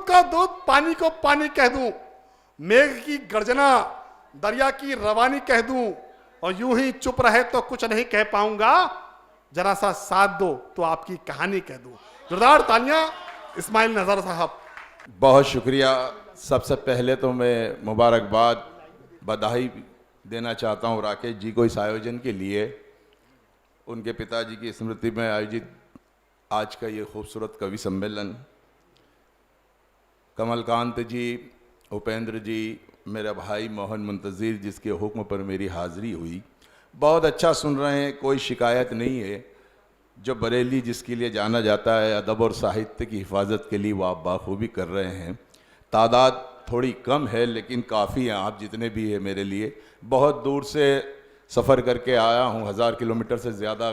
का दूध पानी को पानी कह दूं, मेघ की गर्जना दरिया की रवानी कह दूं, और यूं ही चुप रहे तो कुछ नहीं कह पाऊंगा, जरा सा साथ दो तो आपकी कहानी कह दूं। जोरदार तालियां इस्माइल नजर साहब। बहुत शुक्रिया। सबसे पहले तो मैं मुबारकबाद बधाई देना चाहता हूं राकेश जी को इस आयोजन के लिए। उनके पिताजी की स्मृति में आयोजित आज का ये खूबसूरत कवि सम्मेलन, कमलकांत जी, उपेंद्र जी, मेरा भाई मोहन मुंतज़िर जिसके हुक्म पर मेरी हाज़िरी हुई, बहुत अच्छा सुन रहे हैं, कोई शिकायत नहीं है। जो बरेली जिसके लिए जाना जाता है अदब और साहित्य की हिफाजत के लिए, वो आप बाखूबी कर रहे हैं। तादाद थोड़ी कम है लेकिन काफ़ी हैं, आप जितने भी हैं मेरे लिए। बहुत दूर से सफ़र करके आया हूँ, 1000 किलोमीटर से ज़्यादा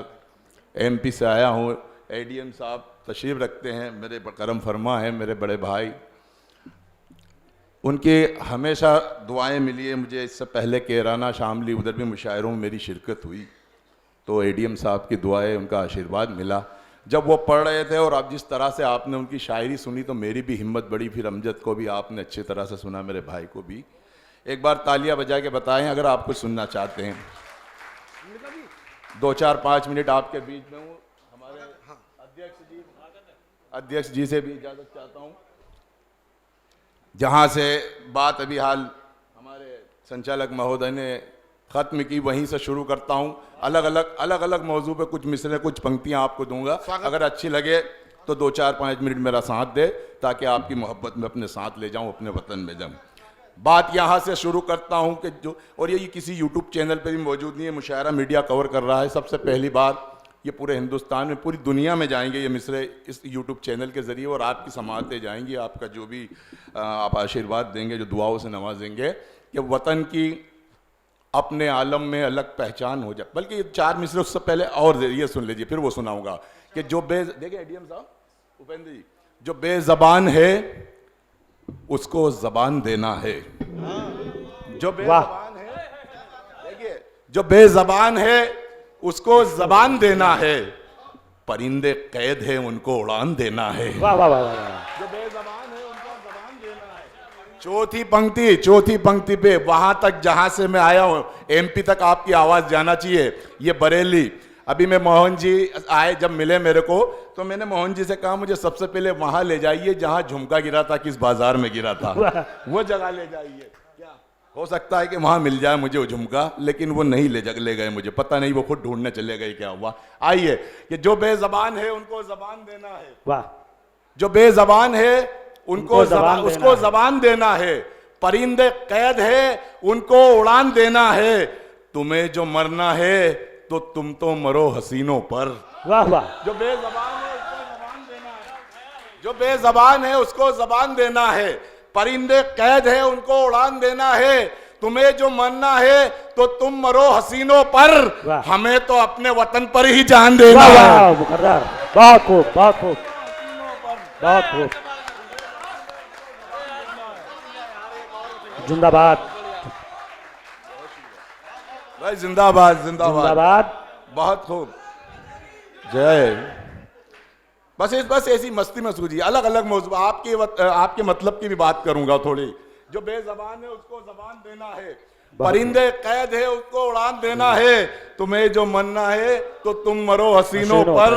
MP से आया हूँ। ADM साहब तशरीफ़ रखते हैं, मेरे करम फरमा हैं, मेरे बड़े भाई। उनकी हमेशा दुआएं मिली है मुझे। इससे पहले केराना शामली उधर भी मुशायरों में मेरी शिरकत हुई, तो ADM साहब की दुआएं, उनका आशीर्वाद मिला जब वो पढ़ रहे थे। और आप जिस तरह से आपने उनकी शायरी सुनी तो मेरी भी हिम्मत बढ़ी। फिर अमजद को भी आपने अच्छी तरह से सुना, मेरे भाई को भी। एक बार तालियां बजा के बताएं अगर आप कुछ सुनना चाहते हैं। 2-4-5 मिनट आपके बीच में हूँ। हमारे अध्यक्ष जी से भी इजाज़त चाहता हूँ। जहाँ से बात अभी हाल हमारे संचालक महोदय ने ख़त्म की, वहीं से शुरू करता हूँ। अलग अलग मौजू पे कुछ मिसरे, कुछ पंक्तियाँ आपको दूंगा। अगर अच्छी लगे तो 2-4-5 मिनट मेरा साथ दे, ताकि आपकी मोहब्बत में अपने साथ ले जाऊँ, अपने वतन में जाऊँ। बात यहाँ से शुरू करता हूँ कि जो, और ये किसी यूट्यूब चैनल पे भी मौजूद नहीं है, मुशायरा मीडिया कवर कर रहा है। सबसे पहली बात, ये पूरे हिंदुस्तान में, पूरी दुनिया में जाएंगे ये मिसरे इस यूट्यूब चैनल के ज़रिए, और आपकी समातें जाएंगी। आपका जो भी आप आशीर्वाद देंगे, जो दुआओं से नवाजेंगे, कि वतन की अपने आलम में अलग पहचान हो जाए। बल्कि ये 4 मिसरे उससे पहले और ये सुन लीजिए, फिर वो सुनाऊंगा कि जो देखिए ADM साहब, उपेंद्र जी, जो बेज़बान है उसको ज़बान देना है। जो बेज़बान है, देखिए, जो बेज़बान है उसको ज़बान देना है, परिंदे कैद है उनको उड़ान देना है। वाह वाह वाह वाह। जो बेज़बान है उनको ज़बान देना है। चौथी पंक्ति पे, वहां तक जहां से मैं आया हूं, MP तक आपकी आवाज जाना चाहिए। ये बरेली। अभी मैं मोहन जी आए, जब मिले मेरे को, तो मैंने मोहन जी से कहा मुझे सबसे पहले वहां ले जाइए जहां झुमका गिरा था, किस बाजार में गिरा था, वो जगह ले जाइए। क्या हो सकता है कि वहां मिल जाए मुझे वो झुमका, लेकिन वो नहीं ले गए, मुझे पता नहीं, वो खुद ढूंढने चले गए, क्या हुआ। आइए, कि जो बेज़बान है उनको ज़बान देना है। वाह। जो बेज़बान है उसको ज़बान देना है, परिंदे कैद है उनको उड़ान देना है। तुम्हें जो मरना है तो तुम तो मरो हसीनों पर। वाह वाह। जो बेज़बान है उसको ज़बान देना है, जो बेज़बान है उसको ज़बान देना है, परिंदे कैद है उनको उड़ान देना है। तुम्हें जो मरना है तो तुम मरो हसीनों पर, हमें तो अपने वतन पर ही जान देना है। बहुत खूब, बहुत खूब, बहुत खूब। जिंदाबाद भाई, जिंदाबाद जिंदाबाद। बहुत खूब, जय। बस ऐसी मस्ती में सूझिए। अलग मौजूद आपके मतलब की भी बात करूंगा थोड़ी। जो बेज़बान है उसको ज़बान देना है, परिंदे कैद है उसको उड़ान देना है। तुम्हें जो मरना है तो तुम मरो हसीनों पर,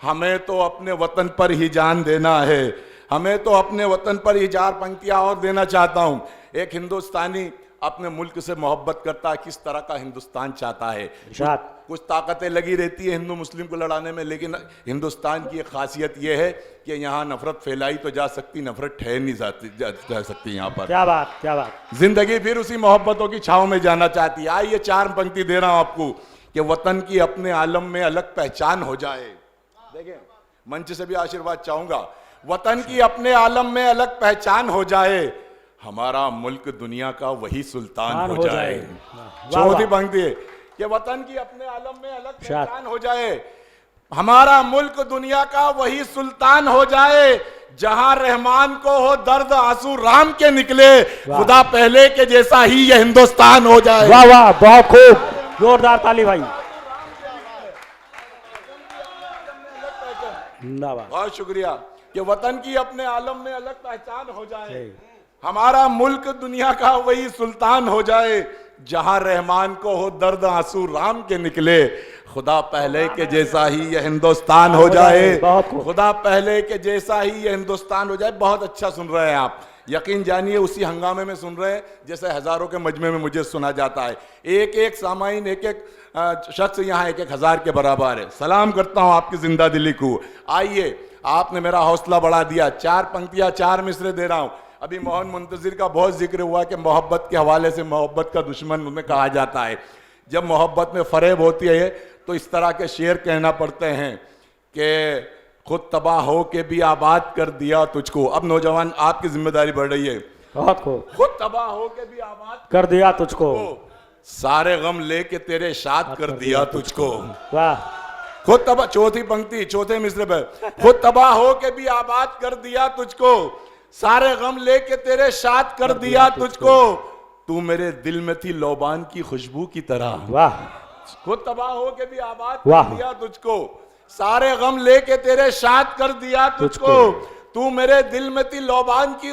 हमें तो अपने वतन पर ही जान देना है। हमें तो अपने वतन पर ही 4 पंक्तियां और देना चाहता हूं। एक हिंदुस्तानी अपने मुल्क से मोहब्बत करता है, किस तरह का हिंदुस्तान चाहता है। कुछ ताकतें लगी रहती है हिंदू मुस्लिम को लड़ाने में, लेकिन हिंदुस्तान की एक खासियत यह है कि यहाँ नफरत फैलाई तो जा सकती, नफरत ठहर नहीं जा सकती यहाँ पर। क्या बात, क्या बात। जिंदगी फिर उसी मोहब्बतों की छाव में जाना चाहती है। आइए 4 पंक्ति दे रहा हूं आपको, कि वतन की अपने आलम में अलग पहचान हो जाए। देखिए, मंच से भी आशीर्वाद चाहूंगा। वतन की अपने आलम में अलग पहचान हो जाए, हमारा मुल्क दुनिया का वही सुल्तान हो जाए। चौथी पंक्ति है कि वतन की अपने आलम में अलग पहचान हो जाए, हमारा मुल्क दुनिया का वही सुल्तान हो जाए। जहां रहमान को हो दर्द आंसू राम के निकले, खुदा पहले के जैसा ही यह हिंदुस्तान हो जाए। वाह वाह, बहुत खूब, जोरदार ताली भाई। बहुत शुक्रिया। कि वतन की अपने आलम में अलग पहचान हो जाए, हमारा मुल्क दुनिया का वही सुल्तान हो जाए, जहां रहमान को हो दर्द आंसू राम के निकले, खुदा पहले के जैसा ही यह हिंदुस्तान हो जाए, खुदा पहले के जैसा ही यह हिंदुस्तान हो जाए। बहुत अच्छा सुन रहे हैं आप, यकीन जानिए उसी हंगामे में सुन रहे हैं जैसे हजारों के मजमे में मुझे सुना जाता है। एक एक सामाइन, एक एक शख्स यहाँ एक एक हजार के बराबर है। सलाम करता हूँ आपकी जिंदा दिली को। आइए, आपने मेरा हौसला बढ़ा दिया। 4 पंक्तियां 4 मिसरे दे रहा हूं। अभी मोहन मुंतजिर का बहुत जिक्र हुआ कि मोहब्बत के हवाले से मोहब्बत का दुश्मन उन्हें कहा जाता है। जब मोहब्बत में फरेब होती है तो इस तरह के शेर कहना पड़ते हैं कि खुद तबाह हो के भी आबाद कर दिया तुझको। अब नौजवान आपकी जिम्मेदारी बढ़ रही है। खुद तबाह हो के भी आबाद कर दिया तुझको, सारे गम लेके तेरे शाद कर दिया तुझको। वाह, खुद तबाह, चौथी पंक्ति चौथे मिसरे पर, खुद तबाह हो के भी आबाद कर दिया तुझको, सारे गम लेके तेरे शाद कर दिया तुझको, तू मेरे दिल में थी लोबान की खुशबू की तरह। वाह, खुद तबाह हो के भी आबाद कर दिया तुझको, सारे गम लेके तेरे शाद कर दिया तुझको, तू मेरे दिल में थी लोबान की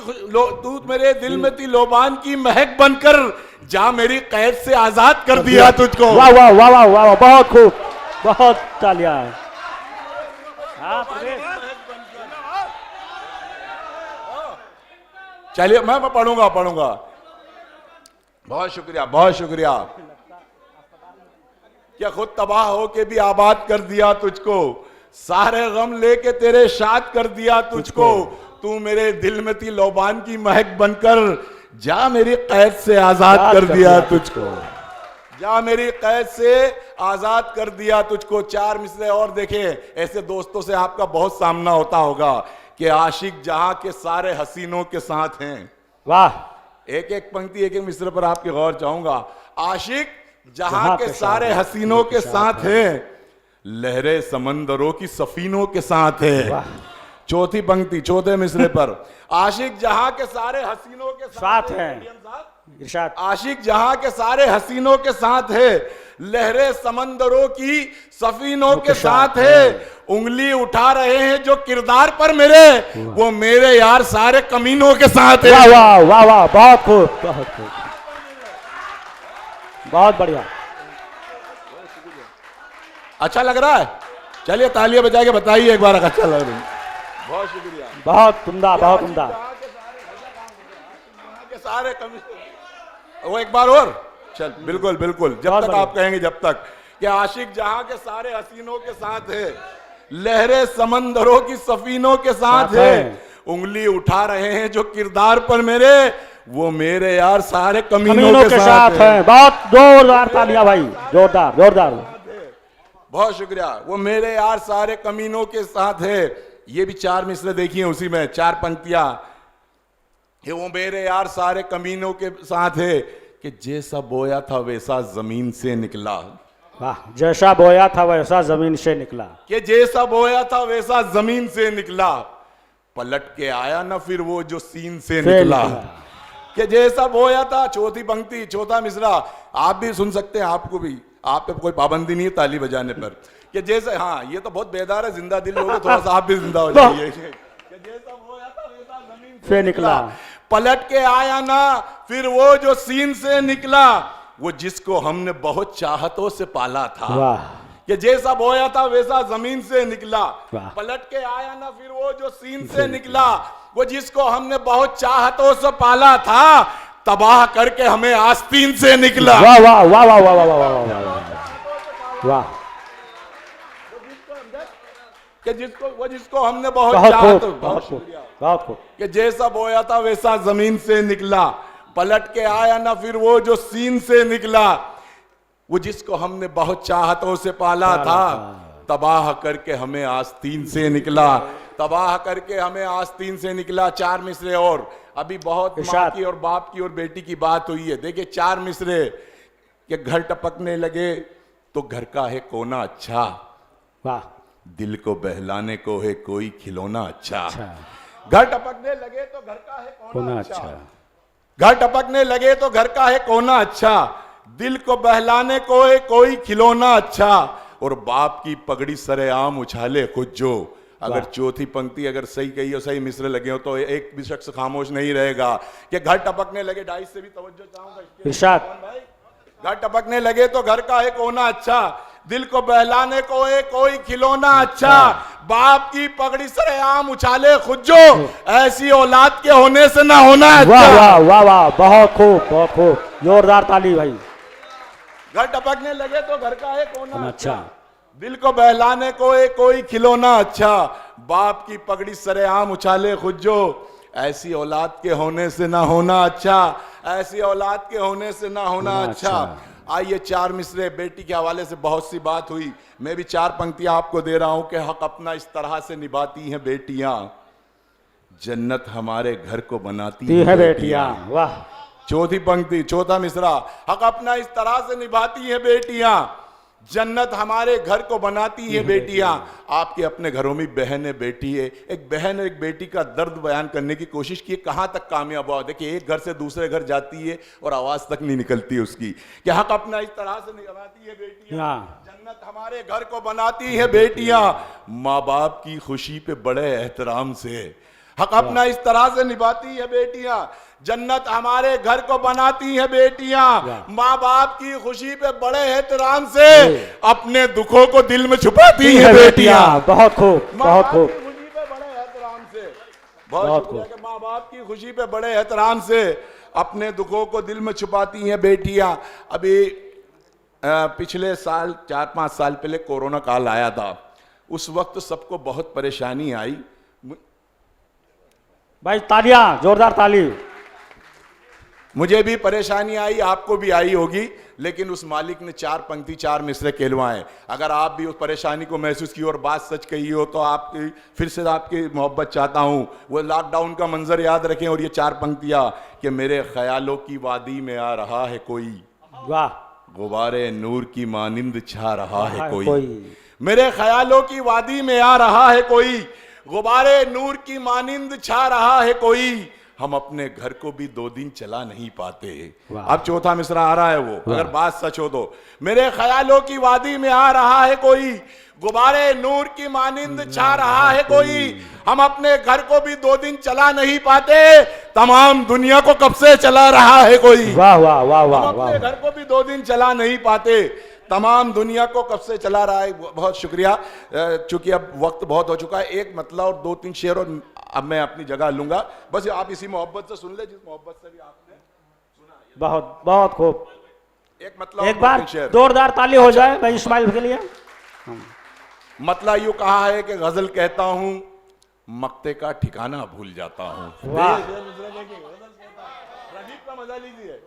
तू मेरे दिल में थी लोबान की महक बनकर, जा मेरी कैद से आजाद कर दिया तुझको। वाह वाह वाह वाह वाह, बहुत खूब, बहुत तालियां। चलिए मैं पढ़ूंगा। बहुत शुक्रिया, बहुत शुक्रिया। क्या खुद तबाह हो के भी आबाद कर दिया तुझको, सारे गम लेके तेरे शाद कर दिया तुझको, तू मेरे दिल में थी लोबान की महक बनकर, जा मेरी कैद से आजाद कर दिया तुझको, जा मेरी कैद से आजाद कर दिया तुझको। 4 मिसरे और देखें। ऐसे दोस्तों से आपका बहुत सामना होता होगा कि आशिक जहां के सारे हसीनों के साथ हैं। वाह, एक एक पंक्ति एक एक मिसरे पर आपकी गौर चाहूंगा। आशिक जहां के सारे हसीनों के साथ हैं, लहरे समंदरों की सफीनों के साथ है। चौथी पंक्ति चौथे मिसरे पर, आशिक जहां के सारे हसीनों के साथ है, आशिक जहां के सारे हसीनों के साथ है, लहरे समंदरों की सफीनों के साथ है, उंगली उठा रहे हैं जो किरदार पर मेरे, वो मेरे यार सारे कमीनों के साथ है। वाह वाह वाह वाह, बहुत खूब, बहुत खूब, बहुत बढ़िया। अच्छा लग रहा है? चलिए तालियां बजा के बताइए एक बार अच्छा लग रहा है। बहुत शुक्रिया, बहुत उम्दा, बहुत उम्दा। सारे वो एक बार और चल, बिल्कुल बिल्कुल, जब तक आप कहेंगे, जब तक कि आशिक जहां के सारे हसीनों के साथ है, लहरे समंदरों की सफीनों के साथ है, उंगली उठा रहे हैं जो किरदार पर मेरे, वो मेरे यार सारे कमीनों के साथ है। बहुत जोरदार तालियां भाई, जोरदार जोरदार। बहुत शुक्रिया। वो मेरे यार सारे कमीनों के साथ है। ये भी 4 मिसरे देखिए उसी में 4 पंक्तियां। वो मेरे यार सारे कमीनों के साथ है कि जैसा बोया था वैसा जमीन से निकला। वाह, जैसा बोया था वैसा जमीन से निकला, कि जैसा बोया था वैसा जमीन से निकला, पलट के आया ना फिर वो जो सीन से निकला। कि जैसा बोया था, चौथी पंक्ति चौथा मिसरा, आप भी सुन सकते हैं, आपको भी, आप पे कोई पाबंदी नहीं है ताली बजाने पर। कि जैसे, हाँ ये तो बहुत बेदार है, जिंदा दिल लोग, थोड़ा सा आप भी जिंदा हो जाइए। जैसा बोया था वैसा जमीन से निकला, पलट के आया ना फिर वो जो सीन से निकला, वो जिसको हमने बहुत चाहतों से पाला था। वाह, कि जैसा बोया था वैसा जमीन से निकला, पलट के आया ना फिर वो जो सीन से निकला, वो जिसको हमने बहुत चाहतों से पाला था, तबाह करके हमें आस्तीन से निकला। वाह वाह वाह वाह वाह वाह वाह वाह, कि जिसको हमने बहुत चाहतों, कि जैसा बोया था वैसा जमीन से निकला, पलट के आया ना फिर वो जो सीन से निकला, वो जिसको हमने बहुत चाहतों से पाला था, तबाह करके हमें आस्तीन से निकला, तबाह करके हमें आस्तीन से निकला। 4 मिसरे और, अभी बहुत माँ की और बाप की और बेटी की बात हुई है। देखिए 4 मिसरे, कि घर टपकने लगे तो घर का है कोना अच्छा, वाह, दिल को बहलाने को है कोई खिलौना अच्छा। घर टपकने लगे तो घर का है कोना अच्छा, घर टपकने लगे तो घर का है कोना अच्छा, दिल को बहलाने को है कोई खिलौना अच्छा, और बाप की पगड़ी सरेआम उछाले खुद जो, अगर चौथी पंक्ति अगर सही कही हो, सही मिसरे लगे हो तो एक भी शख्स खामोश नहीं रहेगा। कि घर टपकने लगे, डाइस से भी तवज्जो चाहूंगा। इरशाद। घर टपकने लगे तो घर का एक होना अच्छा, दिल को बहलाने को एक कोई खिलौना अच्छा, बाप की पगड़ी सरेआम उछाले खुद जो, ऐसी औलाद के होने से ना होना अच्छा। वाह वाह वाह वाह, बहुत खूब बहुत खूब, जोरदार ताली भाई। घर टपकने लगे तो घर का एक होना अच्छा, दिल को बहलाने को एक कोई खिलौना अच्छा, बाप की पगड़ी सरेआम उछाले खुद जो, ऐसी औलाद के होने से ना होना अच्छा, ऐसी औलाद के होने से ना होना अच्छा। आइए चार मिसरे, बेटी के हवाले से बहुत सी बात हुई, मैं भी चार पंक्तियां आपको दे रहा हूं कि हक अपना इस तरह से निभाती हैं बेटियां, जन्नत हमारे घर को बनाती है बेटियां। वाह। चौथी पंक्ति, चौथा मिसरा, हक अपना इस तरह से निभाती है बेटियां, जन्नत हमारे घर को बनाती है बेटियां। आपके अपने घरों में बहन है, बेटी है, एक बहन एक बेटी का दर्द बयान करने की कोशिश की, कहां तक कामयाब हुआ। देखिए एक घर से दूसरे घर जाती है और आवाज तक नहीं निकलती है उसकी, कि हक अपना इस तरह से निभाती है बेटियां, जन्नत हमारे घर को बनाती है बेटियां, माँ बाप की खुशी पे बड़े एहतराम से, हक अपना इस तरह से निभाती है बेटियां, जन्नत हमारे घर को बनाती है बेटियां, माँ बाप की खुशी पे बड़े एहतराम से, अपने दुखों को दिल में छुपाती है बेटियां। बहुत खूब बहुत खूब, खुशी पे बड़े एहतराम से, बहुत शुक्रिया। माँ बाप की खुशी पे बड़े एहतराम से अपने दुखों को दिल में छुपाती हैं बेटियां। अभी पिछले साल 4-5 साल पहले कोरोना काल आया था, उस वक्त सबको बहुत परेशानी आई भाई, तालियां, जोरदार ताली। मुझे भी परेशानी आई, आपको भी आई होगी, लेकिन उस मालिक ने चार पंक्ति चार मिसरे कहलवाए। अगर आप भी उस परेशानी को महसूस की और बात सच कही हो तो आपकी फिर से आपकी मोहब्बत चाहता हूं। वो लॉकडाउन का मंजर याद रखें और ये चार पंक्तियां, कि मेरे ख्यालों की वादी में आ रहा है कोई, वाह, गुबारे नूर की मानिंद छा रहा है कोई, मेरे ख्यालों की वादी में आ रहा है कोई, गुबारे नूर की मानिंद छा रहा है कोई, हम अपने घर को भी 2 दिन चला नहीं पाते। अब चौथा मिसरा आ रहा है वो, अगर बात सच हो तो, मेरे ख्यालों की वादी में आ रहा है कोई, गुबारे नूर की मानिंद छा रहा है कोई, हम अपने घर को भी 2 दिन चला नहीं पाते, तमाम दुनिया को कब से चला रहा है कोई। वाह वाह वाह वाह, हम अपने घर को भी 2 दिन चला नहीं पाते, तमाम दुनिया को कब से चला रहा है। बहुत शुक्रिया, चूंकि अब वक्त बहुत हो चुका है, एक मतलब और 2-3 शेर और अब मैं अपनी जगह लूंगा, बस आप इसी मोहब्बत से सुन ले जिस मोहब्बत से भी आपने सुना। बहुत बहुत खूब, एक मतलब एक बार जोरदार ताली हो जाए भाई इस्माइल के लिए। मतलब यूं कहा है कि गजल कहता हूं मक्ते का ठिकाना भूल जाता हूं। वाह, रदीफ का मजा लीजिए,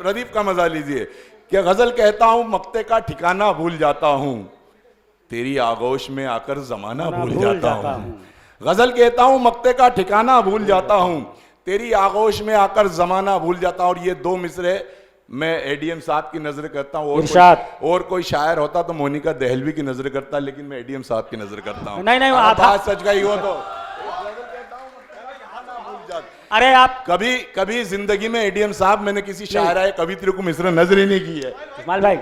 रदीफ का मजा लीजिए, कि गजल कहता हूं मक्ते का ठिकाना भूल जाता हूं, तेरी आगोश में आकर जमाना भूल जाता हूं। गजल कहता हूं मक्ते का ठिकाना भूल जाता हूं, तेरी आगोश में आकर जमाना भूल जाता हूं। और ये 2 मिसरे मैं एडीएम साहब की नजर करता हूं, और कोई शायर होता तो मोनिका दहलवी की नजर करता, लेकिन मैं एडीएम साहब की नजर करता हूं। नहीं बात सच गई हो तो अरे आप कभी जिंदगी में एडीएम साहब मैंने किसी शायरा या कवित्री को मिसरा नजर ही नहीं की है। इस्माइल भाई,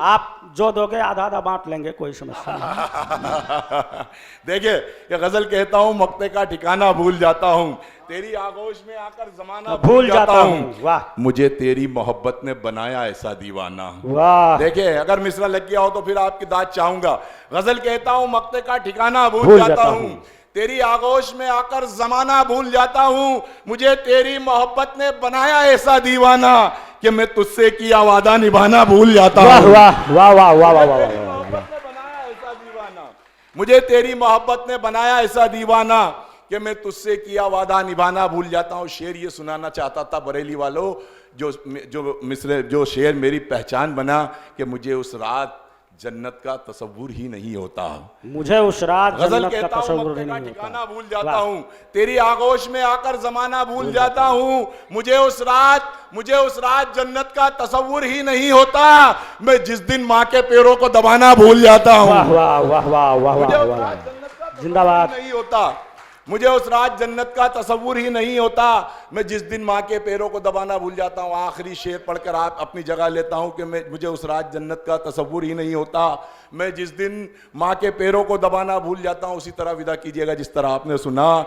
आप जो दोगे आधा आधा बांट लेंगे, कोई समस्या नहीं। देखिए, ये गजल कहता हूं मक्ते का ठिकाना भूल जाता हूं, तेरी आगोश में आकर जमाना भूल जाता हूं। वाह, मुझे तेरी मोहब्बत ने बनाया ऐसा दीवाना। वाह, देखिए अगर मिसरा लग गया हो तो फिर आपकी दाद चाहूंगा। गजल कहता हूं मक्ते का ठिकाना भूल जाता हूं, तेरी आगोश में आकर जमाना भूल जाता हूं, मुझे तेरी मोहब्बत ने बनाया ऐसा दीवाना कि मैं तुझसे किया वादा निभाना भूल जाता हूं। वाह वाह वाह वाह वाह वाह, मुझे तेरी मोहब्बत ने बनाया ऐसा दीवाना कि मैं तुझसे किया वादा निभाना भूल जाता हूं। शेर ये सुनाना चाहता था बरेली वालों, जो शेर मेरी पहचान बना, कि मुझे उस रात जन्नत का तसव्वुर ही नहीं होता, मुझे उस रात गजल कहता हूं मक्ते का ठिकाना भूल जाता हूं, तेरी आगोश में आकर जमाना भूल जाता हूं, मुझे उस रात जन्नत का तसव्वुर ही नहीं होता, मैं जिस दिन माँ के पैरों को दबाना भूल जाता हूं। वाह वाह वाह वाह वाह, मुझे उस रात जन्नत का जिंदाबाद नहीं होता, मुझे उस रात जन्नत का तसव्वुर ही नहीं होता। मैं जिस दिन माँ के पैरों को दबाना भूल जाता हूँ, आखिरी शेर पढ़कर आप अपनी जगह लेता हूँ कि मुझे उस रात जन्नत का तसव्वुर ही नहीं होता। मैं जिस दिन माँ के पैरों को दबाना भूल जाता हूँ, उसी तरह विदा कीजिएगा जिस तरह आपने सुना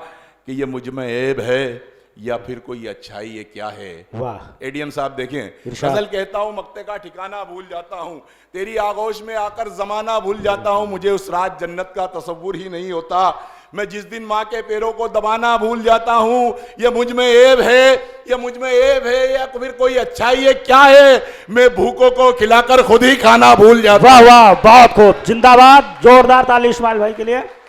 कि ये मुझ में ऐब है या फिर कोई अच्छाई, ये क्या है। वाह एडीएम साहब देखें, इरशाद। गजल कहता हूँ मक्ते का ठिकाना भूल जाता हूँ, तेरी आगोश में आकर जमाना भूल जाता हूँ, मुझे उस रात जन्नत का तसव्वुर ही नहीं होता। मैं जिस दिन माँ के पैरों को दबाना भूल जाता हूँ, ये मुझ में ऐब है, ये मुझ में ऐब है या फिर कोई अच्छाई है, क्या है। मैं भूखों को खिलाकर खुद ही खाना भूल जाता। वाह वाह, बहुत खूब, जिंदाबाद, जोरदार ताली इस्माइल भाई के लिए।